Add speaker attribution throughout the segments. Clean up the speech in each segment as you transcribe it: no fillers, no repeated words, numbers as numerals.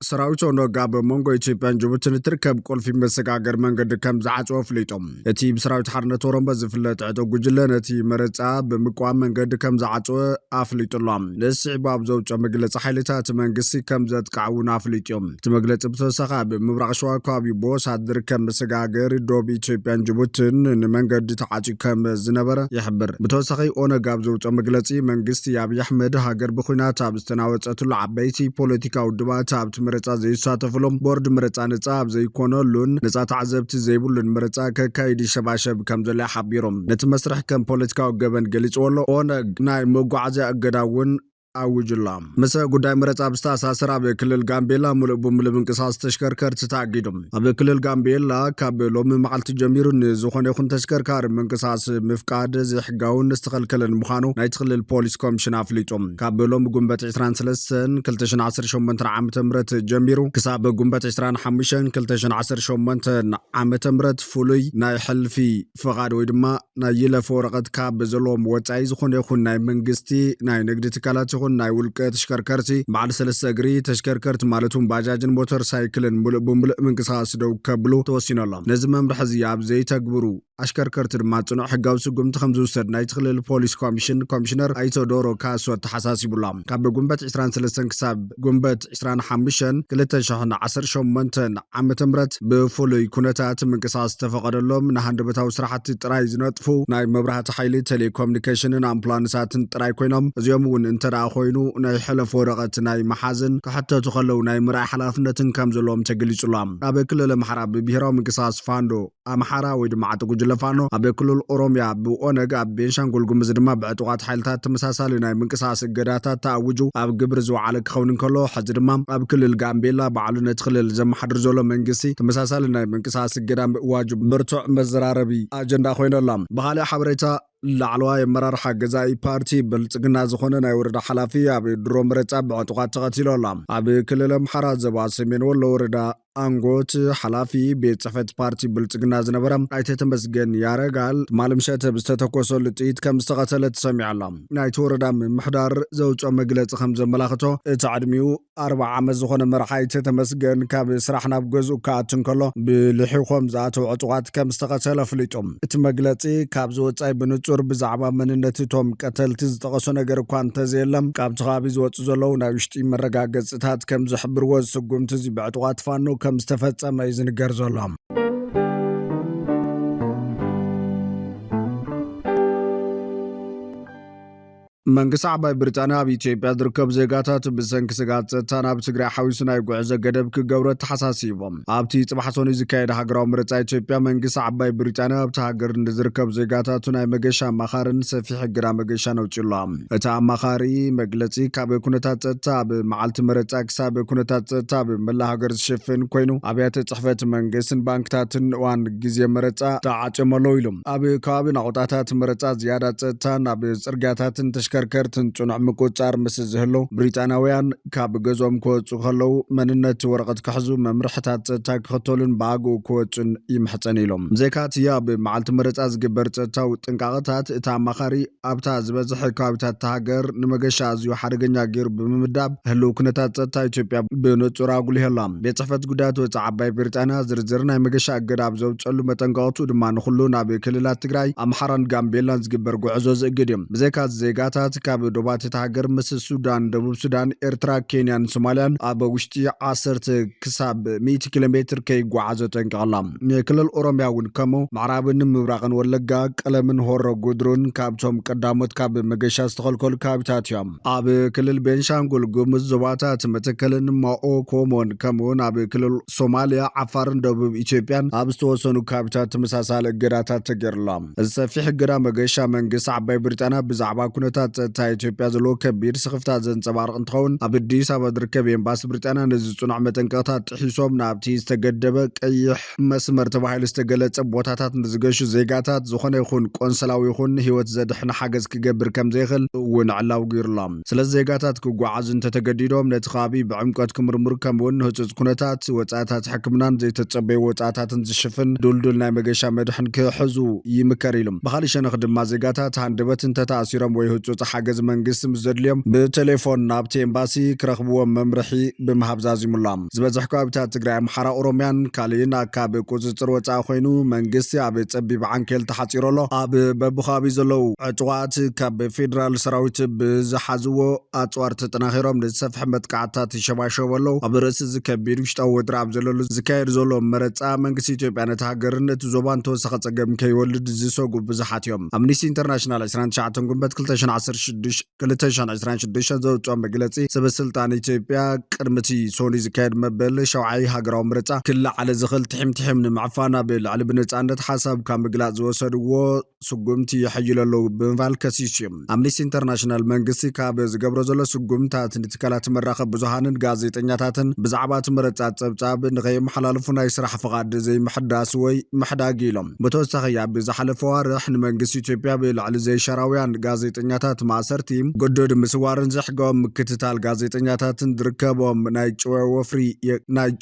Speaker 1: ሰራዊት ኦነጋብ መንጎ ኢትዮጵያን ጅቡቲን ትርከብ ቁልፊ መሰጋገር መንገድ ከም ዝዓጽወ ፍሊጦም እቲ ብሰራዊት ሓርነት ኦሮሞ ዝፍለጥ ዕቶ ጉጅለ ነቲ መረጻ ብምቋም መንገድ ከም ዝዓጽወ ኣፍሊጡሎም ለስዕባብ ዘውጮ መግለጺ ሓይልታት መንግስቲ ከም ዘጥቃዕውን ኣፍሊጦም እቲ መግለጺ ብተወሳኺ ብምብራቕ ሸዋ ከባቢ ቦሳት ዝርከብ መሰጋገር ዶብ ኢትዮጵያን ጅቡቲን ንመንገዲ ተዓጽዩ ከም ዝነበረ ይሕብር ብተወሳኺ ኦነጋብ ዘውጮ መግለጺ መንግስቲ አብይ አሕመድ ሃገር ብኹናት ኣብ ዝተናወጸትሉ ዓበይቲ ፖለቲካዊ ድባታ ኣብቲ መረጻ ዘይሳተፍሎም ቦርድ መረጻ ነጻ ኣብ ዘይኮነሉን ነጻ ተዓዘብቲ ዘይብሉን መረጻ ከካይዲ ሸባሸብ ከም ዘሎ ሓቢሮም ነቲ መስርሕ ከም ፖለቲካዊ ገበን ገሊጽዎ ኣሎ ኦነግ ናይ መጓዓዝያ እገዳውን አውጅላም መሰ ጉዳይ መረጻ ብስታሳሰራ በክልል ጋምቤላ ሙሉእ በሙሉእ እንቅሳስ ተሽከርከርቲ ታጊዶም ኣብ ክልል ጋምቤላ ካብ ሎሚ መዓልቲ ጀሚሩ ንዝኾነ ይኹን ተሽከርካሪ መንቅሳስ ምፍቃድ ዝሕጋውን ዝተኸልከለን ምዃኑ ናይ ክልል ፖሊስ ኮሚሽን ኣፍሊጦም ካብ ሎሚ ጉንበት 23 2018 ዓመተ ምህረት ጀሚሩ ክሳብ ጉንበት 25 2018 ዓመተ ምህረት ፍሉይ ናይ ሕልፊ ፍቃድ ወይ ድማ ናይ ይለፈ ወረቐት ካብ ዘሎም ወጻኢ ዝኾነ ይኹን ናይ መንግስቲ ናይ ንግዲ ትካላት ናይ ውልቀ ተሽከርከርቲ በዓል ሰለስተ እግሪ ተሽከርከርቲ ማለቱም ባጃጅን ሞተር ሳይክልን ሙሉእ በሙሉእ ምንቅስቃስ ደው ከብሉ ተወሲኖሎም ነዚ መምርሕ እዚ ኣብ ዘይተግብሩ አሽከርከርቲ ድማ ጽኑዕ ሕጋዊ ስጉምቲ ከም ዝውሰድ ናይ ክልል ፖሊስ ኮሚሽነር አይቶ ዶሮ ካሶ ተሓሳሲቡሎም ካብ ጉንበት 23 ክሳብ ጉንበት 25 2018 ዓመተ ምህረት ብፍሉይ ኩነታት ምንቅስቃስ ተፈቀደሎም ንሃንደበታዊ ስራሕቲ ጥራይ ዝነጥፉ ናይ መብራህቲ ሓይሊ ቴሌኮሙኒኬሽንን ኣምቡላንሳትን ጥራይ ኮይኖም እዚኦም እውን እንተዳ ኮይኑ ናይ ሕለፍ ወረቐት ናይ መሓዝን ክሕተቱ ከለው ናይ ምርኣይ ሓላፍነትን ከም ዘለዎም ተገሊጹሎም ኣብ ክልል ኣምሓራ ብብሄራዊ ምንቅስቃስ ፋንዶ ኣምሓራ ወይ ድማ ዓጥቁ ለፋኖ ኣብ ክልል ኦሮሚያ ብኦነግ ኣብ ቤንሻንጉል ጉሙዝ ድማ ብዕጡቃት ሓይልታት ተመሳሳሊ ናይ ምንቅስቃስ እገዳታት ተኣውጁ ኣብ ግብሪ ዝወዓለ ክኸውን ከሎ ሕዚ ድማ ኣብ ክልል ጋምቤላ በዓሉ ነቲ ክልል ዘመሓድር ዘሎ መንግስቲ ተመሳሳሊ ናይ ምንቅስቃስ እገዳ ምእዋጁ ብርቱዕ መዘራረቢ ኣጀንዳ ኮይነሎም ብኻልእ ሓበሬታ ላዕለዋይ ኣመራርሓ ገዛኢ ፓርቲ ብልጽግና ዝኾነ ናይ ወረዳ ሓላፊ ኣብ ድሮ መረጻ ብዕጡቃት ተቐቲሎም ኣብ ክልል ኣምሓራ ዞባ ሰሜን ወሎ ወረዳ አንጎት ሓላፊ ቤት ጽሕፈት ፓርቲ ብልጽግና ዝነበረ ኣይተ ተመስገን ያረጋል ማልምሸት ብዝተተኮሰሉ ጥይት ከም ዝተቐተለ ተሰሚዓላ ናይቲ ወረዳ ምሕዳር ዘውጾ መግለጺ ከም ዘመላኽቶ እቲ ዕድሚኡ 40 ዓመት ዝኾነ መራሓይ ተመስገን ካብ ስራሕ ናብ ገዝኡ ከኣትን ከሎ ብልሒኾም ዝኣተው ዕጡቃት ከም ዝተቐተለ ፍሊጦም እቲ መግለጺ ካብ ዝወጻኢ ብንጹር ብዛዕባ መንነት እቶም ቀተልቲ ዝጠቐሶ ነገር እኳ እንተዘየለም ካብቲ ከባቢ ዝወፁ ዘለው ናይ ውሽጢ መረጋገጽታት ከም ዝሕብርዎ ዝስጉምቲ እዚ ብዕጡቃት ፋኖ ከም ዝተፈጸመ ይዝንገር ዘሎም መንግስቲ ዓባይ ብሪጣንያ ኣብ ኢትዮጵያ ዝርከቡ ዜጋታት ብሰንኪ ስጋት ጸጥታ ናብ ትግራይ ሓዊሱ ናይ ጉዕዞ ገደብ ክገብሮ ተሓሳሲቦም ኣብቲ ጽባሕ ሰኑ ዝካየድ ሃገራዊ ምርጫ ኢትዮጵያ መንግስቲ ዓባይ ብሪጣንያ ኣብቲ ሃገር ዝርከቡ ዜጋታቱ ናይ መገሻ ኣማኻርን ሰፊሕ ግራ መገሻ ነውጭሎም እቲ ኣማኻሪ መግለጺ ካብ ኩነታት ጸጥታ ኣብ መዓልቲ ምርጫ ክሳብ ኩነታት ጸጥታ ኣብ መላእ ሃገር ዝሽፍን ኮይኑ ኣብያተ ጽሕፈት መንግስትን ባንክታትን እዋን ግዜ ምርጫ ተዓጽመሎ ኢሎም ኣብ ከባቢ ናቁጣታት ምርጫ ዝያዳ ጸጥታን ኣብ ጽርግያታትን ከርትን ጽኑዕ ምቁጻር ምስ ዝህሉ ብሪጣናውያን ካብ ገዞም ክወጹ ከለው መንነት ወረቐት ክሕዙ መምርሕታት ጸጥታ ክኽተሉን ብኣግኡ ክወጹን ይምሕፀን ኢሎም ዜካት ኣብ መዓልቲ ምርጫ ዝግበር ጸጥታዊ ጥንቃቐታት እቲ ኣማኻሪ ኣብታ ዝበዝሐ ከባቢታት ሃገር ንመገሻ ኣዝዩ ሓደገኛ ገይሩ ብምምዳብ ህልው ኩነታት ጸጥታ ኢትዮጵያ ብንጹር ኣጉሊህላ ቤት ጽሕፈት ጉዳያት ወጻኢ ዓባይ ብሪጣንያ ዝርዝር ናይ መገሻ እገዳ ኣብ ዘውፀሉ መጠንቀቕቱ ድማ ንኹሉ ናብ ክልላት ትግራይ ኣምሓራን ጋምቤላን ዝግበር ጉዕዞ ዝእግድ እዮም ብዜካት ዜጋታት ካብ ዶባት ሃገር ምስ ሱዳን ደቡብ ሱዳን ኤርትራ ኬንያን ሶማሊያን ኣብ ውሽጢ 10 ክሳብ 100 ኪሎ ሜትር ከይጓዓዙ ጠንቀቕላ ክልል ኦሮሚያ እውን ከምኡ ምዕራብን ምብራቕን ወለጋ ቀለምን ሆሮ ጉድሩን ካብቶም ቀዳሞት ካብ መገሻ ዝተኸልከሉ ከባቢታት እዮም ኣብ ክልል ቤንሻንጉል ጉሙዝ ዞባታት መተከልን ማኦ ኮሞን ከምኡውን ኣብ ክልል ሶማሊያ ዓፋርን ደቡብ ኢትዮጵያን ኣብ ዝተወሰኑ ከባቢታት ተመሳሳሊ እገዳታት ተገይሩሎም እዚ ሰፊሕ እገዳ መገሻ መንግስቲ ዓባይ ብሪጣንያ ብዛዕባ ኩነታት ጸጥታ ኢትዮጵያ ዘሎ ከቢድ ስኽፍታት ዘንጸባርቕ እንትኸውን ኣብ አዲስ አበባ ዝርከብ ኤምባሲ ብሪጣንያ ነዚ ጽኑዕ መጠንቀቕታት ጥሒሶም ናብቲ ዝተገደበ ቀይሕ መስመር ተባሂሉ ዝተገለጸ ቦታታት ንዝገሹ ዜጋታት ዝኾነ ይኹን ቆንሰላዊ ይኹን ህይወት ዘድሕን ሓገዝ ክገብር ከም ዘይኽእል እውን ዕላው ገይሩሎም ስለዚ ዜጋታት ክጓዓዙ እንተተገዲዶም ነቲ ከባቢ ብዕምቆት ክምርምሩ ከምኡውን ህፁፅ ኩነታት ወጻእታት ሕክምናን ዘይተጸበዩ ወጻእታትን ዝሽፍን ዱልዱል ናይ መገሻ መድሕን ክሕዙ ይምከር ኢሎም ብኻልእ ሸነኽ ድማ ዜጋታት ሃንደበት እንተተኣሲሮም ወይ ህፁፅ ዘውፅእ ሓገዝ መንግስቲ ምስ ዘድልዮም ብቴሌፎን ናብቲ ኤምባሲ ክረኽብዎም መምርሒ ብምሃብዛዚሙሎም ዝበዝሕ ከባቢታት ትግራይ ኣምሓራ ኦሮምያን ካልእን ካብ ቁፅፅር ወፃኢ ኮይኑ መንግስቲ ኣብ ፀቢብ ዓንኬል ተሓፂሮሎ ኣብ በብኸባቢ ዘለው ዕጡዋት ካብ ፌደራል ሰራዊት ብዝሓዝዎ ኣፅዋር ተጠናኺሮም ንዝሰፍሐ መጥቃዕትታት ይሸባሸበሉ ኣብ ርእሲ ዝከቢድ ውሽጣዊ ወድሪ ኣብ ዘለሉ ዝካየድ ዘሎ መረፃ መንግስቲ ኢትዮጵያ ነቲ ሃገርን እቲ ዞባን ተወሳኺ ፀገም ከይወልድ ዝሰጉ ብዙሓት እዮም ኣምኒስቲ ኢንተርናሽናል 29 ጉንበት 2026 ዘውፅኦ መግለፂ ሰበስልጣን ኢትዮጵያ ቅድሚቲ ሶኒ ዝካየድ መበል ሸውዓይ ሃገራዊ ምርጫ ክለዓለ ዝኽእል ትሕምትሕም ንምዕፋን ኣብ ልዕሊ ብነፃነት ሓሳብ ካብ ምግላፅ ዝወሰድዎ ስጉምቲ ይሕይሉ ብምባል ከሲሱ እዩ ኣምኒስቲ ኢንተርናሽናል መንግስቲ ካብ ዝገብሮ ዘሎ ስጉምታት ንትካላት መራኸቢ ብዙሃንን ጋዜጠኛታትን ብዛዕባ እቲ ምርጫ ፀብፃብ ንኸየመሓላልፉ ናይ ስራሕ ፍቓድ ዘይምሕዳስ ወይ ምሕዳግ ኢሎም ብተወሳኺ ኣብ ዝሓለፈ ዋርሕ ንመንግስቲ ኢትዮጵያ ብልዕሊ ዘይሸራውያን ጋዜጠኛታት ማእሰርቲ ገዶድ ምስዋርን ዘሕጋዊ ምክትታል ጋዜጠኛታትን ዝርከቦም ናይ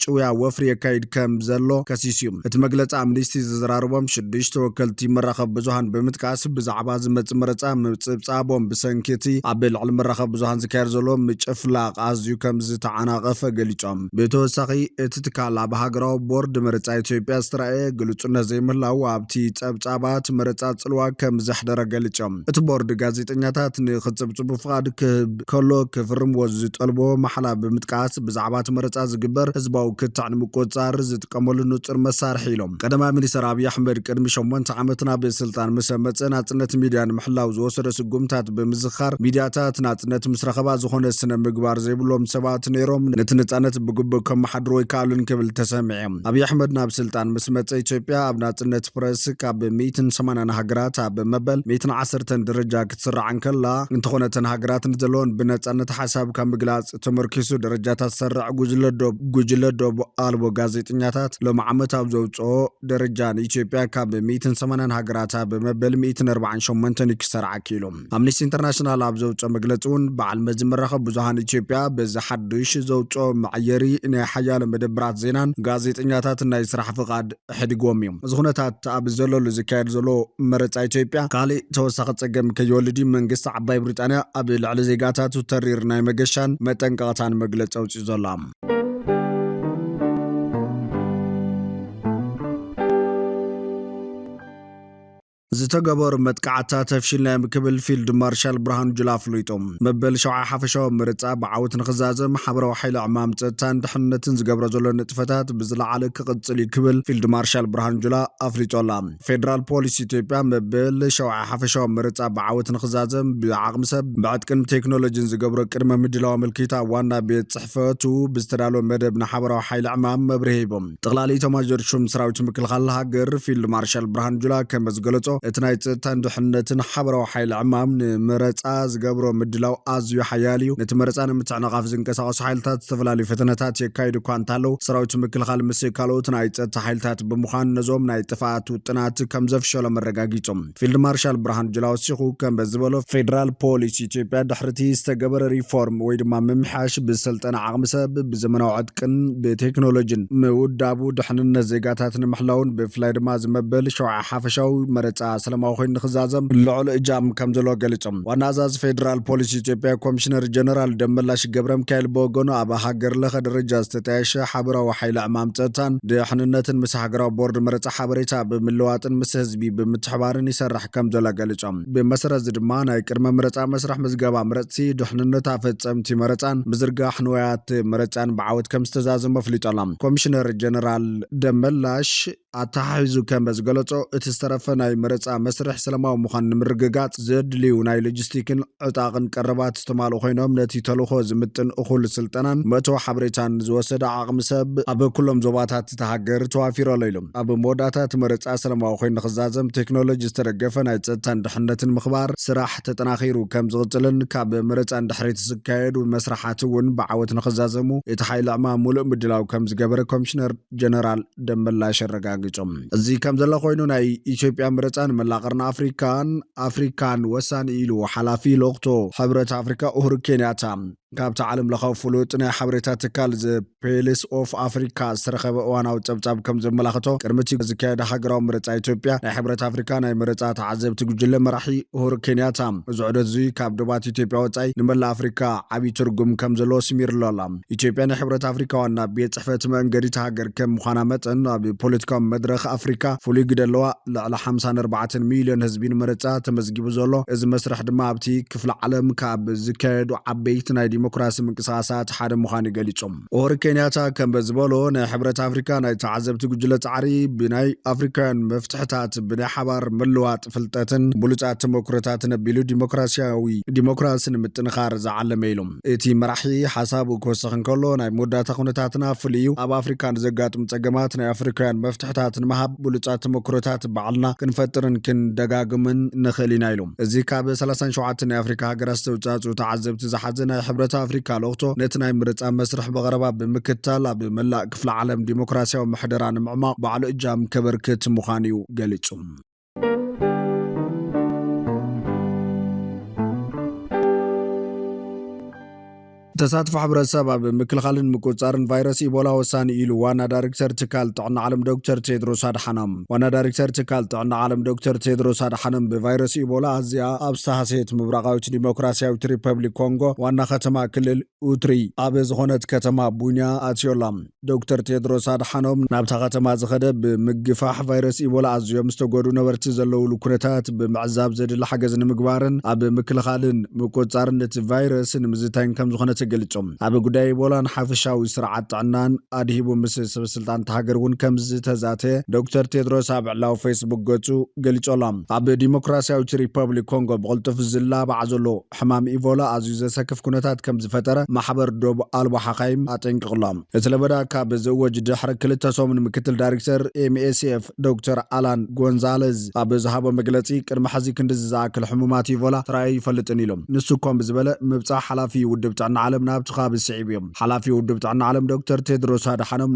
Speaker 1: ጭውያ ወፍሪ የካይድ ከም ዘሎ ከሲሱ እዩ እቲ መግለፂ ኣምኒስቲ ዝዘራርቦም 6 ወከልቲ መራኸቢ ብዙሃን ብምጥቃስ ብዛዕባ ዝመፅእ ምርጫ ምፅብፃቦም ብሰንኪቲ ኣብ ልዕሊ መራኸቢ ብዙሃን ዝካየድ ዘሎ ምጭፍላቕ ኣዝዩ ከም ዝተዓናቐፈ ገሊፆም ብተወሳኺ እቲ ትካል ኣብ ሃገራዊ ቦርድ ምርጫ ኢትዮጵያ ዝተረኣየ ግልፁነት ዘይምህላው ኣብቲ ፀብፃባት ምርጫ ፅልዋ ከም ዘሕደረ ገሊፆም እቲ ቦርድ ጋዜጠኛታት ንክፅብፅቡ ፍቓድ ክህብ ከሎ ክፍርምዎ ዝጠልቦ ማሕላ ብምጥቃስ ብዛዕባ እቲ ምርጫ ዝግበር ህዝባዊ ክትዕ ንምቁፅፃር ዝጥቀመሉ ንፁር መሳርሒ ኢሎም ቀዳማይ ሚኒስትር ኣብይ ኣሕመድ ቅድሚ 8 ዓመት ናብ ስልጣን ምስ መፀ ናፅነት ሚድያ ንምሕላው ዝወሰደ ስጉምታት ብምዝኻር ሚድያታት ናፅነት ምስ ረኸባ ዝኾነ ስነ ምግባር ዘይብሎም ሰባት ነይሮም ነቲ ነፃነት ብግቡእ ከመሓድሩ ይከኣሉን ክብል ተሰሚዑ ኣብይ ኣሕመድ ናብ ስልጣን ምስ መፀ ኢትዮጵያ ኣብ ናፅነት ፕረስ ካብ 180 ሃገራት ኣብ መበል 110 ደረጃ ክትስራዕ ከላ እንተኾነተን ሃገራት ንዘለዎን ብነፃነት ሓሳብ ካብ ምግላፅ ተመርኪሱ ደረጃታት ዝሰርዕ ጉጅለ ዶብ ኣልቦ ጋዜጠኛታት ሎም ዓመት ኣብ ዘውፅኦ ደረጃ ንኢትዮጵያ ካብ 180 ሃገራት ኣብ መበል 148 ክሰርዓ ኪሎ ኣምኒስቲ ኢንተርናሽናል ኣብ ዘውፅኦ መግለፂ እውን በዓል መዚ መራኸቢ ብዙሃን ኢትዮጵያ በዚ ሓዱሽ ዘውፅኦ መዕየሪ ናይ ሓያሎ መደብራት ዜናን ጋዜጠኛታትን ናይ ስራሕ ፍቓድ ሕድጎም እዮም እዚ ኩነታት ኣብ ዘለሉ ዝካየድ ዘሎ መረፃ ኢትዮጵያ ካልእ ተወሳኺ ፀገም ከይወልድ መንግስቲ ዓባይ ብሪጣንያ ኣብ ልዕሊ ዜጋታቱ ተሪር ናይ መገሻን መጠንቀቕታን መግለፂ ኣውፂኡ ዘሎ ዝተገበሩ መጥቃዕትታት ተፍሽልናዮም ክብል ፊልድ ማርሻል ብርሃኑ ጁላ ኣፍሊጦም መበል ሸውዓይ ሓፈሻዊ ምርጫ ብዓወት ንኽዛዘም ሓበራዊ ሓይሊ ዕማም ፀጥታን ድሕንነትን ዝገብሮ ዘሎ ንጥፈታት ብዝለዓለ ክቕፅል ክብል ፊልድ ማርሻል ብርሃኑ ጁላ ኣፍሊጦላ ፌደራል ፖሊስ ኢትዮጵያ መበል ሸውዓይ ሓፈሻዊ ምርጫ ብዓወት ንኽዛዘም ብዓቕሚ ሰብ ብዕጥቅን ቴክኖሎጂን ዝገብሮ ቅድመ ምድላው ኣመልኪታ ዋና ቤት ፅሕፈቱ ብዝተዳለወ መደብ ንሓበራዊ ሓይሊ ዕማም መብርሂ ሂቦም ጠቕላሊ ኤታማዦር ሹም ሰራዊት ምክልኻል ሃገር ፊልድ ማርሻል ብርሃኑ ጁላ ከም ዝገለጾ እቲ ናይ ፀጥታን ድሕንነትን ሓበራዊ ሓይሊ ዕማም ንመረፃ ዝገብሮ ምድላው ኣዝዩ ሓያል እዩ ነቲ መረፃ ንምትዕንቓፍ ዝንቀሳቐሱ ሓይልታት ዝተፈላለዩ ፈተነታት የካይዱ እኳ እንተሃለዉ ሰራዊት ምክልኻል ምስ ካልኦት ናይ ፀጥታ ሓይልታት ብምዃን ነዞም ናይ ጥፋኣት ውጥናት ከም ዘፍሸሎም ኣረጋጊፆም ፊልድ ማርሻል ብርሃኑ ጁላ ወሲኹ ከም በዝበሎ ፌደራል ፖሊስ ኢትዮጵያ ድሕርቲ ዝተገበረ ሪፎርም ወይ ድማ ምምሓሽ ብሰልጠነ ዓቕሚ ሰብ ብዘመናዊ ዕጥቅን ብቴክኖሎጂን ምውዳቡ ድሕንነት ዜጋታት ንምሕላውን ብፍላይ ድማ ዝመበል ሸውዓይ ሓፈሻዊ መረፃ ሰላማዊ ኮይኑ ንኽዛዘም ልዑል እጃም ከም ዘሎ ገሊፆም ዋና ኣዛዚ ፌደራል ፖሊስ ኢትዮጵያ ኮሚሽነር ጀነራል ደመላሽ ገብረ ሚካኤል ብወገኑ ኣብ ሃገር ለኸ ደረጃ ዝተጣየሸ ሓበራዊ ሓይሊ ዕማም ፀጥታን ድሕንነትን ምስ ሃገራዊ ቦርድ መረፃ ሓበሬታ ብምልዋጥን ምስ ህዝቢ ብምትሕባርን ይሰርሕ ከም ዘሎ ገሊፆም ብመሰረት ድማ ናይ ቅድመ ምረፃ መስራሕ ምዝገባ መረፅቲ ድሕንነት ኣፈፀምቲ መረፃን ምዝርጋሕ ንዋያት መረፃን ብዓወት ከም ዝተዛዘሙ ኣፍሊጦላ ኮሚሽነር ጀነራል ደመላሽ ኣተሓሒዙ ከም ዝገለጾ እቲ ዝተረፈ ናይ መረፃ መስርሕ ሰላማዊ ምዃን ንምርግጋፅ ዘድልዩ ናይ ሎጂስቲክን ዕጣቕን ቀረባት ዝተማልኡ ኮይኖም ነቲ ተልእኾ ዝምጥን እኹል ስልጠናን መእተዊ ሓበሬታን ዝወሰደ ዓቕሚ ሰብ ኣብ ኩሎም ዞባታት ተሃገር ተዋፊሩ ኣሎ ኢሎም ኣብ መወዳእታት መረፃ ሰላማዊ ኮይኑ ንኽዛዘም ቴክኖሎጂ ዝተደገፈ ናይ ፀጥታን ድሕንነትን ምኽባር ስራሕ ተጠናኺሩ ከም ዝቕፅልን ካብ መረፃን ድሕሪት ዝካየዱ መስራሓት እውን ብዓወት ንኽዛዘሙ እቲ ሓይሊ ዕማም ሙሉእ ምድላው ከም ዝገበረ ኮሚሽነር ጀነራል ደመላሽ ኣረጋጊ ኣረጋጊጾም እዚ ከም ዘሎ ኮይኑ ናይ ኢትዮጵያ ምርጫን መላቀርና ኣፍሪካን ወሳኒ ኢሉ ሓላፊ ለቕቶ ሕብረት ኣፍሪካ ኡሁሩ ኬንያታ ካብቲ ዓለም ለኻዊ ፍሉጥ ናይ ሓበሬታ ትካል ፔልስ ኦፍ ኣፍሪካ ዝተረኸበ እዋናዊ ጸብጻብ ከም ዘመላኽቶ ቅድሚቲ ዝካየደ ሃገራዊ ምርጫ ኢትዮጵያ ናይ ሕብረት ኣፍሪካ ናይ ምርጫ ተዓዘብቲ ጉጅለ መራሒ ኡሁሩ ኬንያታ እዚ ዑደት እዚ ካብ ደባት ኢትዮጵያ ወጻኢ ንመላእ ኣፍሪካ ዓብይ ትርጉም ከም ዘለዎ ስሚርሎ ኣላ ኢትዮጵያ ናይ ሕብረት ኣፍሪካ ዋና ቤት ጽሕፈት መንገዲት ሃገር ከም ምዃና መጠን ኣብ ፖለቲካዊ መድረኽ ኣፍሪካ ፍሉይ ግደ ኣለዋ ልዕሊ 54 ሚልዮን ህዝቢ ንምርጫ ተመዝጊቡ ዘሎ እዚ መስርሕ ድማ ኣብቲ ክፍለ ዓለም ካብ ዝካየዱ ዓበይቲ ናይ ዲሞክራሲ ምንቅስቃሳት ሓደ ምዃኑ ገሊጾም ኡሁሩ ኬንያታ ከም በዝበሎ ናይ ሕብረት ኣፍሪካ ናይ ተዓዘብቲ ጉጅለ ጻዕሪ ብናይ ኣፍሪካውያን መፍትሕታት ብናይ ሓባር ምልዋጥ ፍልጠትን ብሉጻት ተመክሮታትን ኣቢሉ ዲሞክራሲን ምጥንኻር ዝዓለመ ኢሎም እቲ መራሒ ሓሳቡ ክወስኽ እንከሎ ናይ መወዳእታ ኩነታትና ፍልዩ ኣብ ኣፍሪካ ንዘጋጥሙ ጸገማት ናይ ኣፍሪካውያን መፍትሕታት ንምሃብ ብሉጻት ተመክሮታት ባዕልና ክንፈጥርን ክንደጋግምን ንኽእል ኢና ኢሎም እዚ ካብ 37 ናይ ኣፍሪካ ሃገራት ዝተውጻጹ ተዓዘብቲ ዝሓዘ ናይ ሕብረት ኣፍሪካ ለቕቶ ነቲ ናይ ምርጫ መስርሕ በቐረባ ብምክትታል ኣብ መላእ ክፍለ ዓለም ዲሞክራሲያዊ ምሕደራ ንምዕማቕ ባዕሉ እጃም ከበርክት ምዃኑ እዩ ገሊጹ ተሳትፎ ሕብረተሰብ ኣብ ምክልኻልን ምቁጻርን ቫይረስ ኢቦላ ወሳኒ ኢሉ ዋና ዳይሬክተር ትካል ጥዕና ዓለም ዶክተር ቴድሮስ ኣድሓኖም ዋና ዳይሬክተር ትካል ጥዕና ዓለም ዶክተር ቴድሮስ ኣድሓኖም ብቫይረስ ኢቦላ ኣዝያ ኣብ ዝተሃሰየት ምብራቃዊት ዲሞክራሲያዊት ሪፐብሊክ ኮንጎ ዋና ከተማ ክልል ኡትሪ ኣብ ዝኾነት ከተማ ቡንያ ኣትዮላም ዶክተር ቴድሮስ ኣድሓኖም ናብታ ከተማ ዝኸደ ብምግፋሕ ቫይረስ ኢቦላ ኣዝዮም ዝተጎዱ ነበርቲ ዘለውሉ ኩነታት ብምዕዛብ ዘድሊ ሓገዝ ንምግባርን ኣብ ምክልኻልን ምቁጻርን እቲ ቫይረስ ንምዝታይን ከም ዝኾነ ገሊጾም ኣብ ጉዳይ ኢቦላን ሓፈሻዊ ስርዓት ጥዕናን ኣድሂቡ ምስ ሰበስልጣን ሃገር እውን ከም ዝተዛተየ ዶክተር ቴድሮስ ኣብ ዕላው ፌስቡክ ገጹ ገሊጾላም ኣብ ዲሞክራሲያዊት ሪፐብሊክ ኮንጎ ብቕልጡፍ ዝላባዕ ዘሎ ሕማም ኢቦላ ኣዝዩ ዘሰክፍ ኩነታት ከም ዝፈጠረ ማሕበር ዶብ ኣልቦ ሓኻይም ኣጠንቂቕሎም እቲ ለበዳ ካብ ዝእወጅ ድሕሪ 2 ሰሙን ምክትል ዳይሬክተር ኤምኤስኤፍ ዶክተር ኣላን ጎንዛሌዝ ኣብ ዝሃቦ መግለጺ ቅድሚ ሕዚ ክንዲ ዝኣክል ሕሙማት ኢቦላ ተራእዩ ይፈልጥን ኢሎም ንሱ እኳ ብዝበለ ምብጻሕ ሓላፊ ውድብ ጥዕና ዓለም ናብ ትኻብ ስዒብዮም ሓላፊ ውድብ ጥዕና ዓለም ዶክተር ቴድሮስ ኣድሓኖም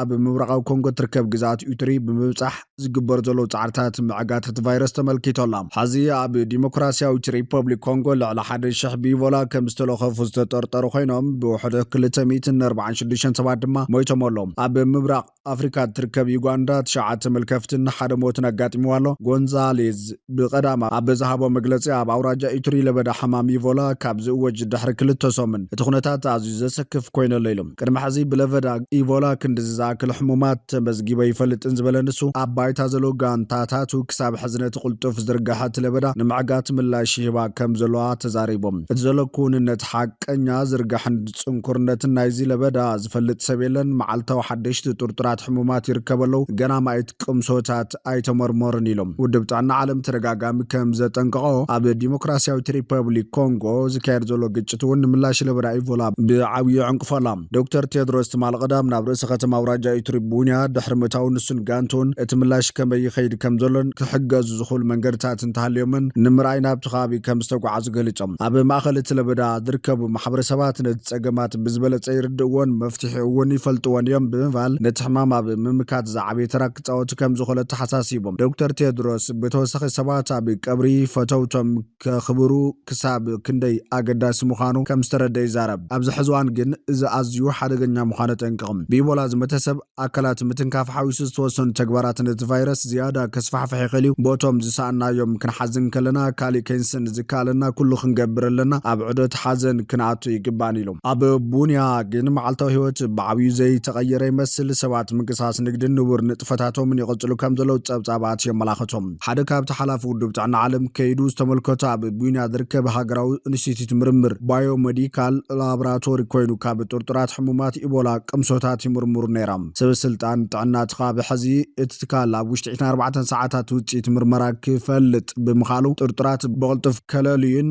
Speaker 1: ኣብ ምብራቃዊ ኮንጎ ትርከብ ግዛት ዩትሪ ብምብጻሕ ዝግበር ዘሎ ጻዕርታት ምዕጋት ቫይረስ ተመልኪቶላም ሓዚ ኣብ ዲሞክራሲያዊት ሪፐብሊክ ኮንጎ ልዕሊ 1,000 ብኢቦላ ከም ዝተለኸፉ ዝተጠርጠሩ ኮይኖም ብውሕደ 246 ሰባት ድማ ሞይቶም ኣሎም ኣብ ምብራቅ ኣፍሪካ ትርከብ ዩጋንዳ 9 ተመልከፍትን ሓደ ሞትን ኣጋጢምዋ ኣሎ ጎንዛሌዝ ብቐዳማ ኣብ ዝሃቦ መግለጺ ኣብ ኣውራጃ ዩትሪ ለበዳ ሕማም ኢቦላ ካብ ዝእወጅ ድሕሪ 2 ሰሙን እቲ ኩነታት ኣዝዩ ዘሰክፍ ኮይኑ ኣሎ ኢሎም ቅድሚ ሕዚ ብለበዳ ኢቦላ ክንዲ ዝኣክል ሕሙማት ተመዝጊበ ይፈልጥን ዝበለ ንሱ ኣብ ባይታ ዘሎ ጋንታታቱ ክሳብ ሕዝነት ቁልጡፍ ዝርግሐት ለበዳ ንምዕጋት ምላሽ ይህባ ከም ዘለዋ ተዛሪቦም እቲ ዘሎ ኩንነት ሓቀኛ ዝርጋሕን ጽንኩርነትን ናይዚ ለበዳ ዝፈልጥ ሰብ የለን መዓልታዊ ሓደሽቲ ጥርጥራት ሕሙማት ይርከበለው ገና ማየት ቅምሶታት ኣይተመርመርን ኢሎም ውድብ ጥዕና ዓለም ተደጋጋሚ ከም ዘጠንቀቆ ኣብ ዲሞክራሲያዊት ሪፐብሊክ ኮንጎ ዝካየድ ዘሎ ግጭት እውን ምላሽ ለበዳ ኢቦላ ብዓብዪ ዕንቅፈላም ዶክተር ቴድሮስ ትማል ቀዳም ናብ ርእሰ ከተማ አውራጃ ኢቱሪ ቡንያ ድሕሪ ምእታው ንሱን ጋንቶን እቲ ምላሽ ከመይ ይኸይድ ከም ዘሎን ክሕገዙ ዝኽእሉ መንገድታት እንተሃልዮምን ንምርኣይ ናብቲ ከባቢ ከም ዝተጓዓዙ ገሊፆም ኣብ ማእኸል እቲ ለበዳ ዝርከቡ ማሕበረሰባት ነቲ ፀገማት ብዝበለፀ ይርድእዎን መፍትሒ እውን ይፈልጥዎን እዮም ብምባል ነቲ ሕማም ኣብ ምምካት ዝዓበየ ተራ ክፃወቱ ከም ዝኾነ ተሓሳሲቦም ዶክተር ቴድሮስ ብተወሳኺ ሰባት ኣብ ቀብሪ ፈተውቶም ከኽብሩ ክሳብ ክንደይ ኣገዳሲ ምዃኑ ከም ዝተረድአ ይዛረብ ኣብዚ ሕዚ እዋን ግን እዚ ኣዝዩ ሓደገኛ ምዃኑ ጠንቅቖም ብኢቦላ ዝመተሰብ ኣካላት ምትንካፍ ሓዊሱ ዝተወሰኑ ተግባራት ነቲ ቫይረስ ዝያዳ ከስፋሕፍሕ ይኽእል እዩ ቦቶም ዝሰኣናዮም ክንሓዝን ከለና ካሊእ ከንስን ዝከኣለና ኩሉ ክንገብር ኣለና ኣብ ዑደት ሓዘን ክንኣቱ ይግባን ኢሎም ኣብ ቡንያ ግን መዓልታዊ ህይወት ብዓብዩ ዘይተቐየረ ይመስል ሰባት ምንቅስቓስ ንግድን ንቡር ንጥፈታቶምን ይቕፅሉ ከም ዘለው ፀብጻባት የመላኽቶም ሓደ ካብቲ ሓላፊ ውድብ ጥዕና ዓለም ከይዱ ዝተመልከቶ ኣብ ቡንያ ዝርከብ ሃገራዊ ኢንስቲትዩት ምርምር ባዮሜዲካል ላቦራቶሪ ኮይኑ ካብ ጥርጥራት ሕሙማት ኢቦላ ቅምሶታት ይምርምሩ ነይሮም ሰበስልጣን ጥዕና እቲ ከባቢ ሕዚ እቲ ትካል ኣብ ውሽጢ 24 ሰዓታት ውፅኢት ምርመራ ክፈልጥ ብምኻሉ ጥርጥራት ብቕልጡፍ ከለልዩን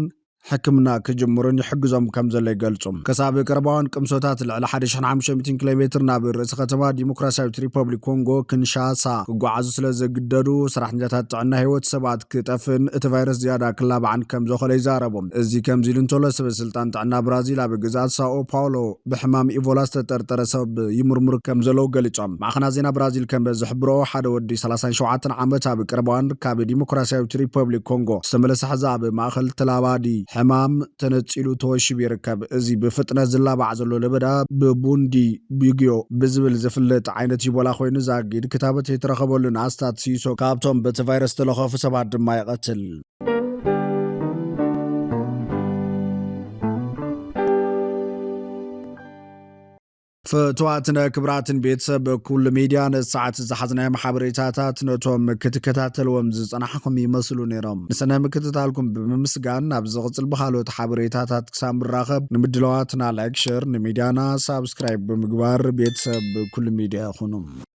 Speaker 1: ሕክምና ክጅምሩን ይሕግዞም ከም ዘሎ ይገልጹ ከሳብ ቀረባውን ቅምሶታት ልዕሊ 1500 ኪሎ ሜትር ናብ ርእሲ ከተማ ዲሞክራሲያዊት ሪፐብሊክ ኮንጎ ክንሻሳ ክጓዓዙ ስለ ዘግደዱ ሰራሕተኛታት ጥዕና ህይወት ሰባት ክጠፍን እቲ ቫይረስ ዝያዳ ክላብዓን ከም ዝኾነ ይዛረቡ እዚ ከምዚ ኢሉ እንተሎ ሰበስልጣን ጥዕና ብራዚል ኣብ ግዛት ሳኦ ፓውሎ ብሕማም ኢቦላ ዝተጠርጠረ ሰብ ይምርምር ከም ዘለው ገሊጾም ማዕኸና ዜና ብራዚል ከም ዝሕብሮ ሓደ ወዲ 37 ዓመት ኣብ ቀረባውን ካብ ዲሞክራሲያዊት ሪፐብሊክ ኮንጎ ዝተመለሰ ሕዛብ ማእኸል ተላባዲ ሕማም ተነፂሉ ተወሽብ ይርከብ እዚ ብፍጥነት ዝላባዕ ዘሎ ለበዳ ብቡንዲ ቢግዮ ብዝብል ዝፍለጥ ዓይነት ኢቦላ ኮይኑ ዛጊድ ክታበት የተረኸበሉን ኣስታት ሲሶ ካብቶም በቲ ቫይረስ ተለኸፉ ሰባት ድማ ይቐትል فتواتنا كبراتن بيتسب كل ميديا الساعات زحزنا محابريتاتات نتوم كتكتاتل ومزز أنا حكم يمثلوا نيرام نسنا مكتتالكم بمسجان نبزغت البحالو تحابريتاتات كسام الراغب نمدلواتنا لايك شير نميديانا سابسكرايب بمقبار بيتسب كل ميديا خنوم